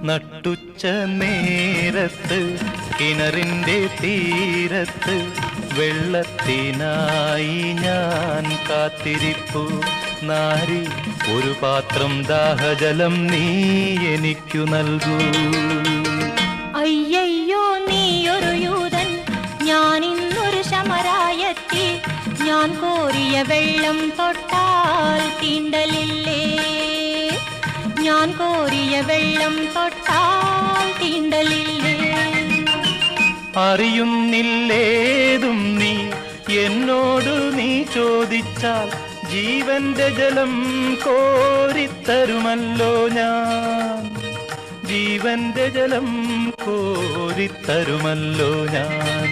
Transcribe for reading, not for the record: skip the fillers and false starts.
നട്ടുച്ച നേരത്ത് കിണറിൻ്റെ തീരത്ത് വെള്ളത്തിനായി ഞാൻ കാത്തിരിപ്പു നാരി, ഒരു പാത്രം ദാഹജലം നീ എനിക്കു നൽകൂ. അയ്യയ്യോ നീയൊരു യൂതൻ, ഞാൻ ഇന്നൊരു ശമരായത്തി, ഞാൻ കോരിയ വെള്ളം തൊട്ടാൽ തീണ്ടലില്ലേ, ഞാൻ കോരിയ വെള്ളം തൊട്ടാൽ തീണ്ടലില്ലേ. അറിയുന്നില്ലേതും നീ എന്നോട് നീ ചോദിച്ചാൽ ജീവന്റെ ജലം കോരിത്തരുമല്ലോ ഞാൻ, ജീവന്റെ ജലം കോരിത്തരുമല്ലോ ഞാൻ.